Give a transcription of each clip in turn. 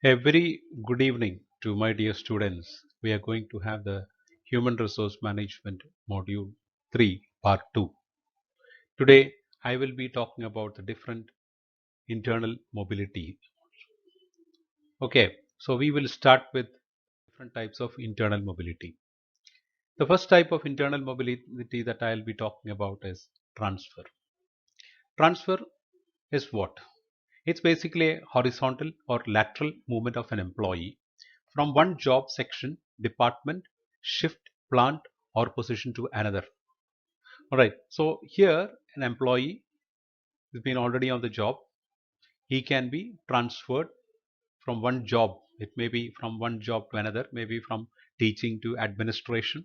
A very good evening to my dear students. We are going to have the Human Resource Management Module 3 Part 2. Today I will be talking about the different internal mobility. Okay, so we will start with different types of internal mobility. The first type of internal mobility that I will be talking about is transfer. Transfer is what? It's basically a horizontal or lateral movement of an employee from one job section, department, shift, plant, or position to another. All right. So here, an employee has been already on the job. He can be transferred from one job. It may be from one job to another, maybe from teaching to administration,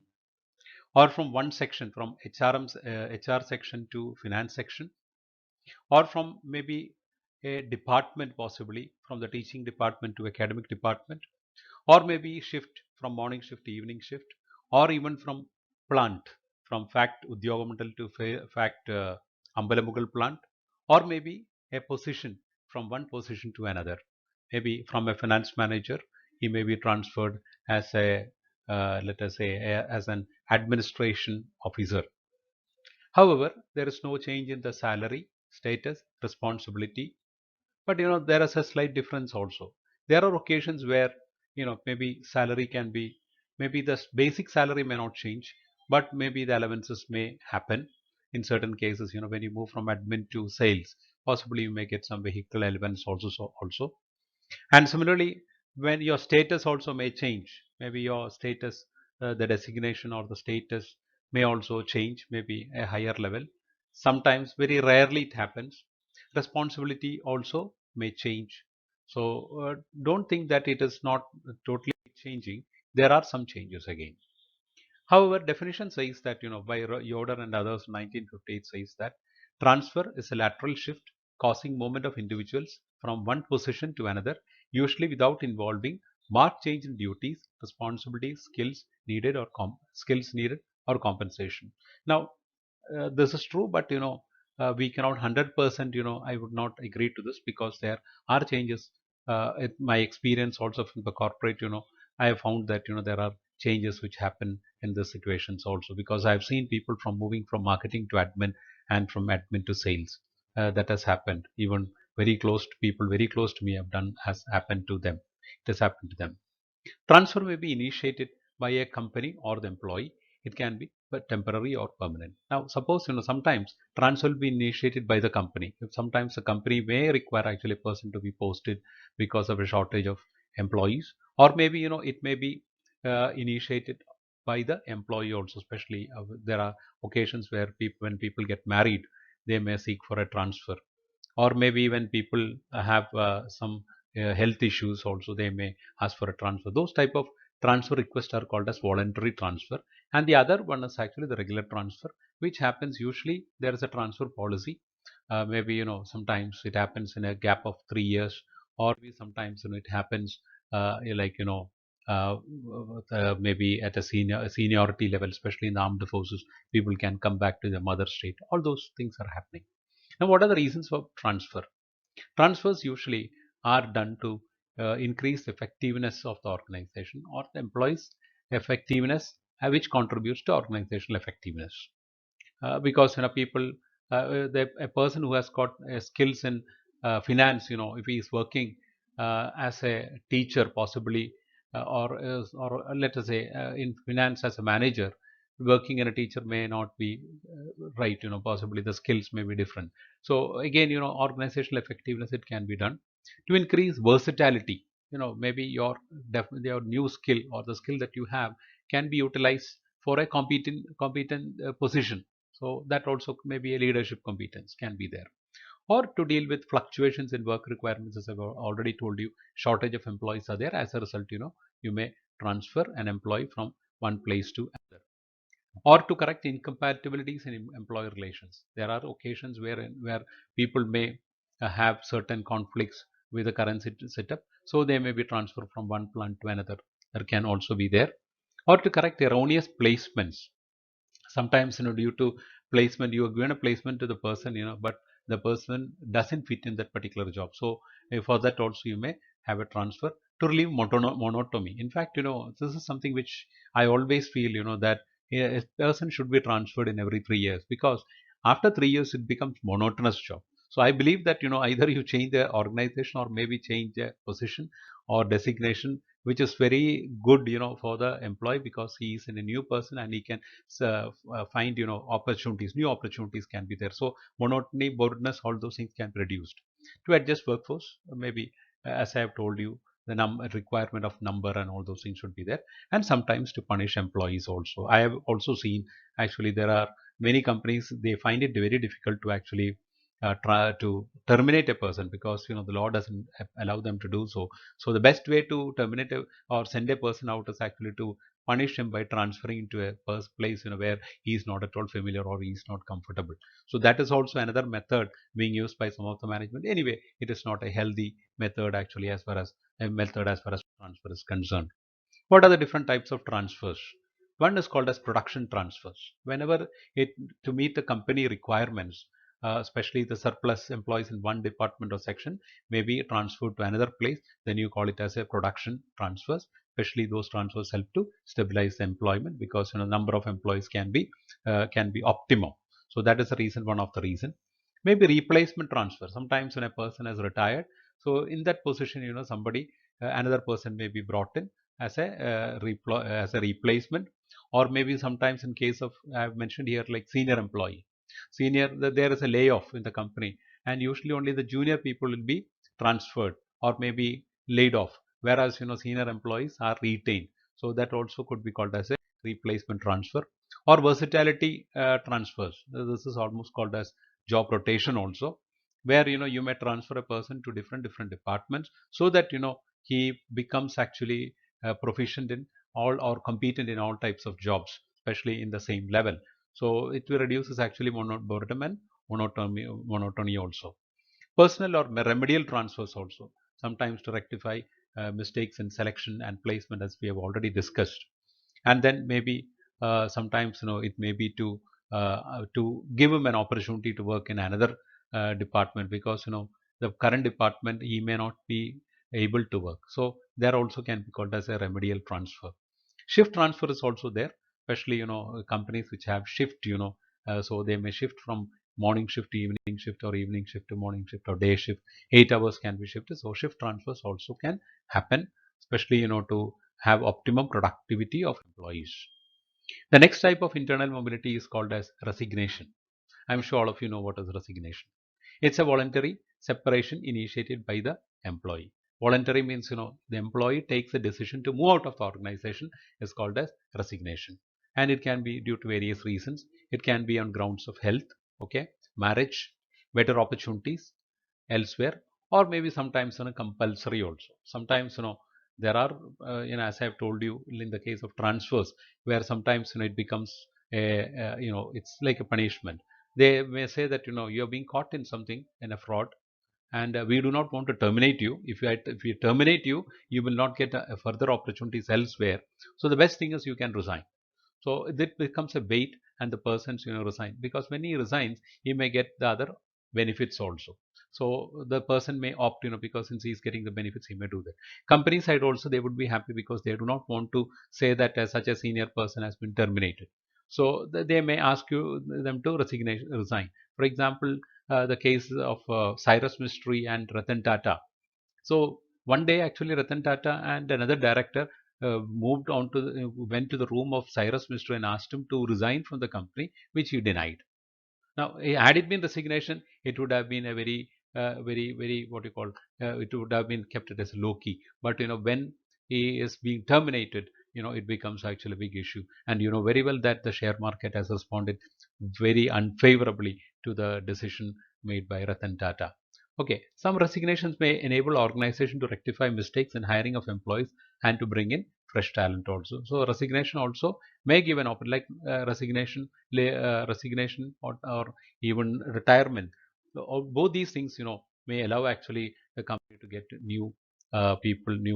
or from one section, from HR section to finance section, or from maybe a department, possibly from the teaching department to academic department, or maybe shift from morning shift to evening shift, or even from plant, from fact Udyogamantal to fact Ambalamugal plant, or maybe a position from one position to another. Maybe from a finance manager, he may be transferred as a let us say as an administration officer. However, there is no change in the salary, status, responsibility, but there is a slight difference also. There are occasions where maybe salary can be, maybe the basic salary may not change, but maybe the allowances may happen in certain cases. When you move from admin to sales, possibly you may get some vehicle allowance also. And similarly, when your status also may change, maybe your status, the designation or the status may also change, maybe a higher level. Sometimes, very rarely it happens. Responsibility also may change. So don't think that it is not totally changing. There are some changes again. However, definition says that, by Yoder and others, 1958 says that transfer is a lateral shift causing movement of individuals from one position to another, usually without involving marked change in duties, responsibilities, skills needed or compensation. Now, this is true, but we cannot 100%. I would not agree to this because there are changes. My experience also from the corporate, I have found that there are changes which happen in the situations also, because I've seen people from moving from marketing to admin and from admin to sales. That has happened. Even very close to people, very close to me, have done has happened to them. It has happened to them. Transfer may be initiated by a company or the employee. It can be but temporary or permanent. Now, suppose sometimes transfer will be initiated by the company. Sometimes the company may require actually a person to be posted because of a shortage of employees, or maybe it may be initiated by the employee also. Especially there are occasions where when people get married, they may seek for a transfer, or maybe when people have some health issues also, they may ask for a transfer. Those type of transfer requests are called as voluntary transfer, and the other one is actually the regular transfer, which happens usually there is a transfer policy. Maybe sometimes it happens in a gap of 3 years, or sometimes it happens like maybe at a seniority level, especially in the armed forces, people can come back to their mother state. All those things are happening. Now, what are the reasons for transfer? Transfers usually are done to increase the effectiveness of the organization or the employees' effectiveness, which contributes to organizational effectiveness. Because people, a person who has got skills in finance, if he is working as a teacher, possibly, or let us say in finance as a manager, working in a teacher may not be right. Possibly the skills may be different. So again, organizational effectiveness, it can be done to increase versatility. Maybe your new skill or the skill that you have can be utilized for a competent position. So that also may be a leadership competence can be there, or to deal with fluctuations in work requirements. As I've already told you, shortage of employees are there. As a result, you may transfer an employee from one place to another, or to correct incompatibilities in employee relations. There are occasions where people may have certain conflicts with the current setup, so they may be transferred from one plant to another. There can also be there, or to correct erroneous placements. Sometimes due to placement, you are given a placement to the person, but the person doesn't fit in that particular job. So for that also you may have a transfer to relieve monotony. In fact, this is something which I always feel, that a person should be transferred in every 3 years, because after 3 years it becomes monotonous job. So I believe that either you change the organization or maybe change the position or designation, which is very good for the employee, because he is in a new person and he can find opportunities, new opportunities can be there. So monotony, boredom, all those things can be reduced. To adjust workforce, maybe as I have told you, the requirement of number and all those things should be there. And sometimes to punish employees also. I have also seen, actually, there are many companies, they find it very difficult to actually try to terminate a person, because the law doesn't allow them to do so. So the best way to terminate or send a person out is actually to punish him by transferring into a place where he is not at all familiar or he is not comfortable. So that is also another method being used by some of the management. Anyway, it is not a healthy method actually, as far as transfer is concerned. What are the different types of transfers? One is called as production transfers. Whenever it to meet the company requirements, especially the surplus employees in one department or section may be transferred to another place, then you call it as a production transfers. Especially those transfers help to stabilize the employment, because number of employees can be optimum. So that is the reason, one of the reason. Maybe replacement transfer. Sometimes when a person has retired, so in that position, somebody another person may be brought in as a replacement. Or maybe sometimes, in case of, I have mentioned here, like senior employee, there is a layoff in the company, and usually only the junior people will be transferred or maybe laid off, whereas senior employees are retained. So that also could be called as a replacement transfer. Or versatility transfers. This is almost called as job rotation also, where you may transfer a person to different departments, so that he becomes actually proficient in all or competent in all types of jobs, especially in the same level. So it reduces actually boredom and monotony also. Personal or remedial transfers also, sometimes to rectify mistakes in selection and placement, as we have already discussed. And then maybe sometimes it may be to give him an opportunity to work in another department, because the current department he may not be able to work. So there also can be called as a remedial transfer. Shift transfer is also there, especially companies which have shift, so they may shift from morning shift to evening shift, or evening shift to morning shift, or day shift. 8 hours can be shifted. So shift transfers also can happen, especially to have optimum productivity of employees. The next type of internal mobility is called as resignation. I'm sure all of you know what is resignation. It's a voluntary separation initiated by the employee. Voluntary means the employee takes a decision to move out of the organization, is called as resignation. And it can be due to various reasons. It can be on grounds of health, okay, marriage, better opportunities elsewhere, or maybe sometimes compulsory also. Sometimes there are as I have told you, in the case of transfers, where sometimes it becomes it's like a punishment. They may say that you are being caught in something, in a fraud, and we do not want to terminate you. If we terminate you, you will not get further opportunities elsewhere. So the best thing is you can resign. So it becomes a bait, and the person's resign, because when he resigns, he may get the other benefits also. So the person may opt, because since he's getting the benefits, he may do that. Company side also, they would be happy, because they do not want to say that such a senior person has been terminated. So they may ask them to resign. For example, the case of Cyrus Mystery and Ratan Tata. So one day, actually, Ratan Tata and another director went to the room of Cyrus Mistry and asked him to resign from the company, which he denied. Now, had it been resignation, it would have been a very, what you call, it would have been kept it as low key. But when he is being terminated, it becomes actually a big issue. And you know very well that the share market has responded very unfavorably to the decision made by Ratan Tata. Okay, some resignations may enable organization to rectify mistakes in hiring of employees and to bring in fresh talent also. So resignation also may give an opportunity, like resignation, or even retirement. So both these things may allow actually the company to get new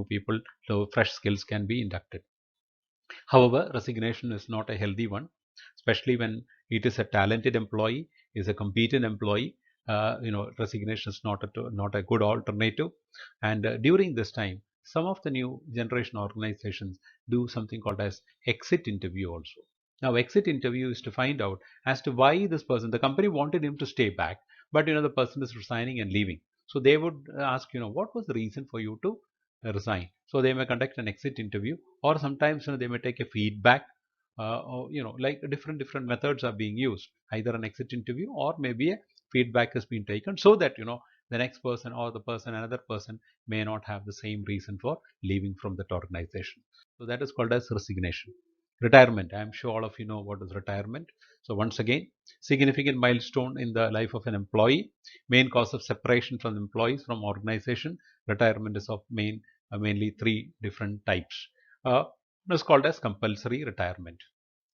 people, so fresh skills can be inducted. However, resignation is not a healthy one, especially when it is a talented employee, is a competent employee. resignation is not a good alternative. And during this time, some of the new generation organizations do something called as exit interview also. Now, exit interview is to find out as to why this person, the company wanted him to stay back, but the person is resigning and leaving. So they would ask, what was the reason for you to resign? So they may conduct an exit interview, or sometimes they may take a feedback, or like different methods are being used. Either an exit interview or maybe a feedback has been taken, so that the next person or the person another person may not have the same reason for leaving from that organization. So that is called as resignation. Retirement, I am sure all of you know what is retirement. So once again, significant milestone in the life of an employee, main cause of separation from employees from organization. Retirement is of mainly three different types. It is called as compulsory retirement.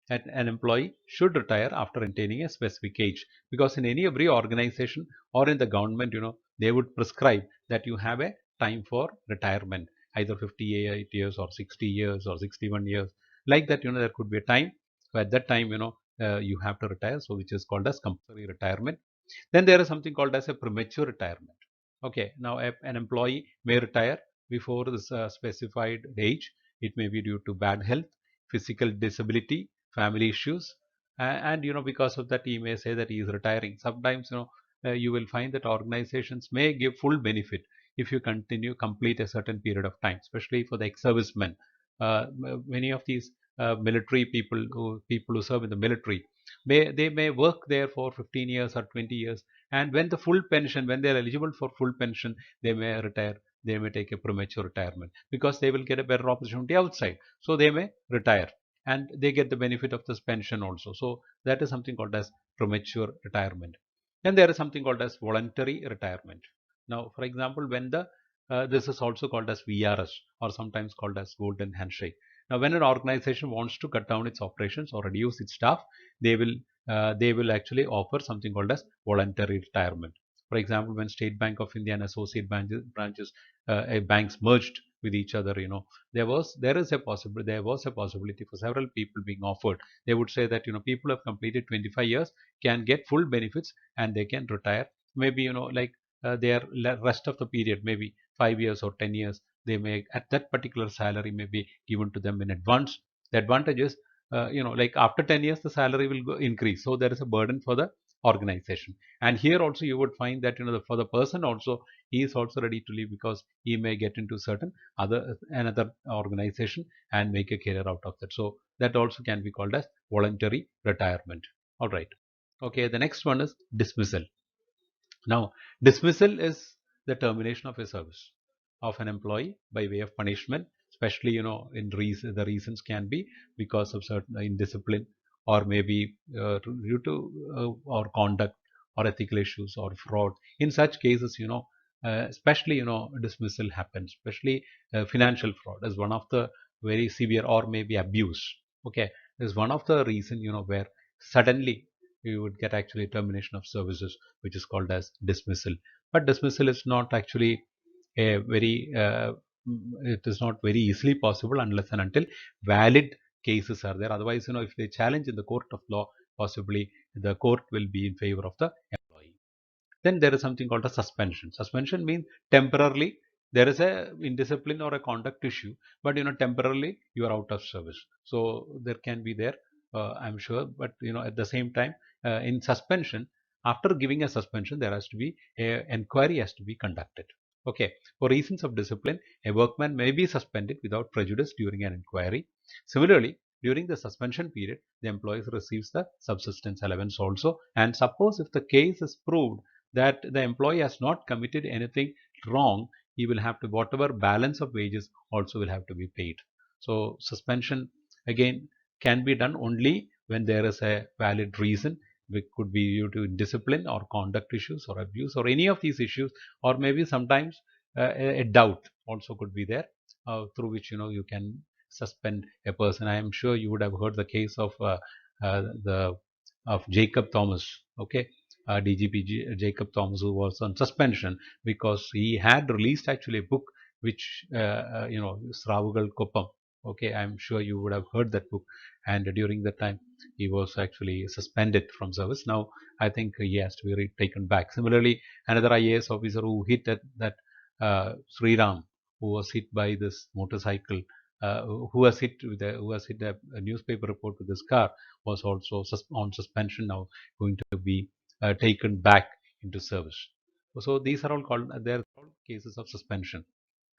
An employee should retire after attaining a specific age, because in every organization or in the government, they would prescribe that you have a time for retirement, either 58 years or 60 years or 61 years, like that. There could be a time. So at that time, you have to retire, so which is called as compulsory retirement. Then there is something called as a premature retirement. Okay, now an employee may retire before this specified age. It may be due to bad health, physical disability, family issues, and because of that he may say that he is retiring. Sometimes you will find that organizations may give full benefit if you complete a certain period of time, especially for the ex-servicemen. Many of these military people who serve in the military, they may work there for 15 years or 20 years, and when they are eligible for full pension, they may retire. They may take a premature retirement because they will get a better opportunity outside, so they may retire and they get the benefit of this pension also. So that is something called as premature retirement. Then there is something called as voluntary retirement. Now, for example, when the this is also called as VRS, or sometimes called as golden handshake. Now, when an organization wants to cut down its operations or reduce its staff, they will actually offer something called as voluntary retirement. For example, when State Bank of India and associate branches, banks merged with each other, there was a possibility for several people being offered. They would say that people have completed 25 years can get full benefits and they can retire. Maybe like their rest of the period, maybe 5 years or 10 years, they may at that particular salary may be given to them in advance. The advantage is, like after 10 years the salary will increase, so there is a burden for the organization. And here also you would find that for the person also, he is also ready to leave because he may get into certain another organization and make a career out of that. So that also can be called as voluntary retirement. All right. Okay, the next one is dismissal. Now, dismissal is the termination of a service of an employee by way of punishment, especially the reasons can be because of certain indiscipline, or maybe due to or conduct or ethical issues or fraud. In such cases, especially dismissal happens, especially financial fraud is one of the very severe, or maybe abuse. Okay, is one of the reason where suddenly you would get actually termination of services, which is called as dismissal. But dismissal is not actually a very it is not very easily possible unless and until valid cases are there. Otherwise, if they challenge in the court of law, possibly the court will be in favor of the employee. Then there is something called a suspension. Suspension means temporarily there is a indiscipline or a conduct issue, but temporarily you are out of service. So there can be there, I'm sure, but at the same time, in suspension, after giving a suspension, there has to be a inquiry has to be conducted. Okay, for reasons of discipline, a workman may be suspended without prejudice during an inquiry. Similarly, during the suspension period, the employee receives the subsistence allowance also. And suppose if the case is proved that the employee has not committed anything wrong, he will have to, whatever balance of wages also will have to be paid. So suspension again can be done only when there is a valid reason, which could be due to discipline or conduct issues or abuse or any of these issues, or maybe sometimes a doubt also could be there, through which you can suspend a person. I am sure you would have heard the case of the of Jacob Thomas. Okay, DGP Jacob Thomas, who was on suspension because he had released actually a book which Sravugal Koppam. Okay, I'm sure you would have heard that book. And during that time, he was actually suspended from service. Now, I think he has to be taken back. Similarly, another IAS officer who hit that Sri Ram, who was hit by this motorcycle, who was hit with who was hit a newspaper report with this car, was also on suspension now, going to be taken back into service. So these are all called, they are all cases of suspension.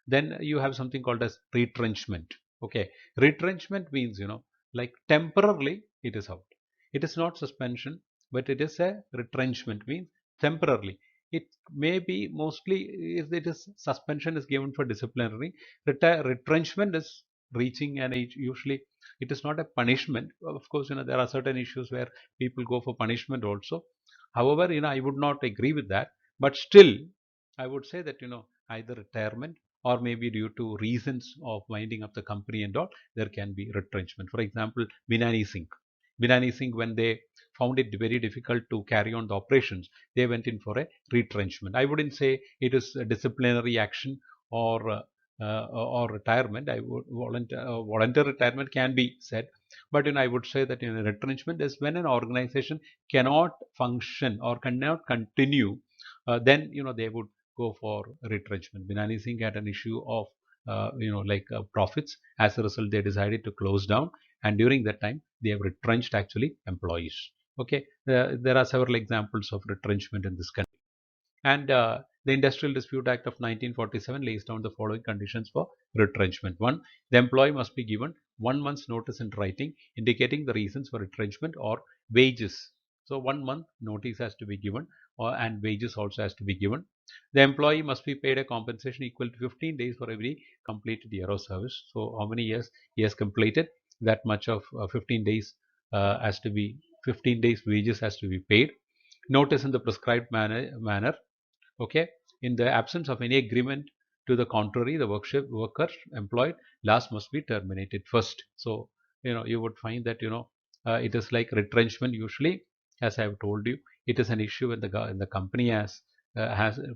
Then you have something called as retrenchment. Okay, retrenchment means, like temporarily it is out. It is not suspension, but it is a retrenchment, means temporarily. It may be mostly, if it is suspension is given for disciplinary, retrenchment is reaching an age. Usually it is not a punishment. Of course, there are certain issues where people go for punishment also. However, I would not agree with that, but still I would say that, either retirement or maybe due to reasons of winding up the company and all, there can be retrenchment. For example, Binani Singh. Binani Singh, when they found it very difficult to carry on the operations, they went in for a retrenchment. I wouldn't say it is a disciplinary action or retirement. I would volunteer retirement can be said, but I would say that retrenchment is when an organization cannot function or cannot continue. Then they would go for retrenchment. Binani Singh had an issue of profits. As a result, they decided to close down, and during that time, they have retrenched actually employees. Okay, there are several examples of retrenchment in this country. And the Industrial Dispute Act of 1947 lays down the following conditions for retrenchment. One, the employee must be given 1 month's notice in writing indicating the reasons for retrenchment or wages. So 1 month notice has to be given, and wages also has to be given. The employee must be paid a compensation equal to 15 days for every completed year of service. So how many years he has completed, that much of 15 days has to be 15 days wages has to be paid. Notice in the prescribed manner. Okay, in the absence of any agreement to the contrary, the worker employed last must be terminated first. So you would find that it is like retrenchment. Usually, as I have told you, it is an issue when the company has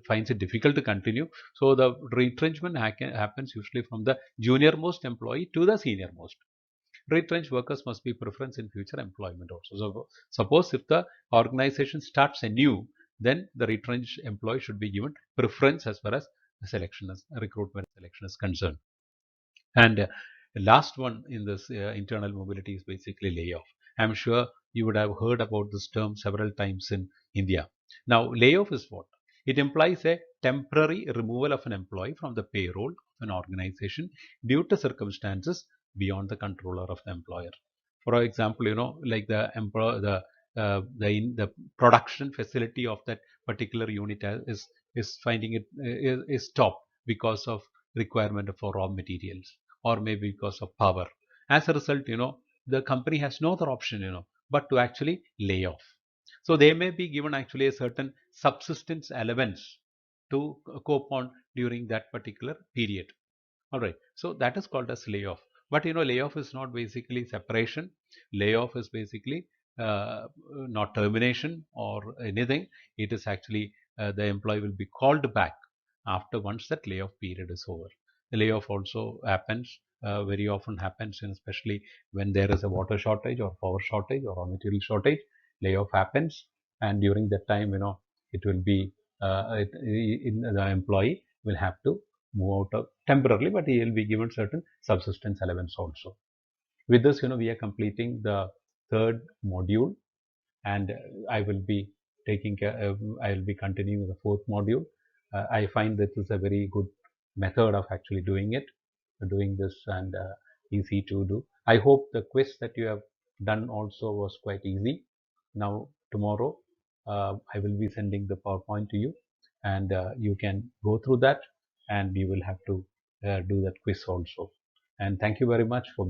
finds it difficult to continue. So the retrenchment happens usually from the junior most employee to the senior most. Retrenched workers must be preference in future employment also. So suppose if the organization starts anew, then the retrenched employee should be given preference as far as recruitment selection is concerned. And last one in this internal mobility is basically layoff. I'm sure you would have heard about this term several times in India. Now, layoff is what? It implies a temporary removal of an employee from the payroll of an organization due to circumstances beyond the controller of the employer. For example, like the employer, the production facility of that particular unit is finding it is stopped because of requirement for raw materials, or maybe because of power. As a result, the company has no other option, but to actually lay off. So they may be given actually a certain subsistence allowance to cope on during that particular period. All right. So that is called as layoff. But layoff is not basically separation. Layoff is basically not termination or anything. It is actually the employee will be called back after once that layoff period is over. The layoff also happens very often happens, especially when there is a water shortage or power shortage or raw material shortage. Layoff happens, and during that time, it will be the employee will have to move out of temporarily, but he will be given certain subsistence allowance also. With this, we are completing the third module, and I will be I will be continuing the fourth module. I find this is a very good method of actually doing this, and easy to do. I hope the quiz that you have done also was quite easy. Now tomorrow, I will be sending the PowerPoint to you, and you can go through that, and you will have to do that quiz also. And thank you very much for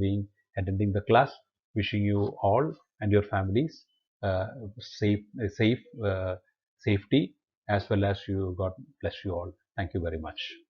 attending the class. Wishing you all and your families uh, safe safety, as well as God bless you all. Thank you very much.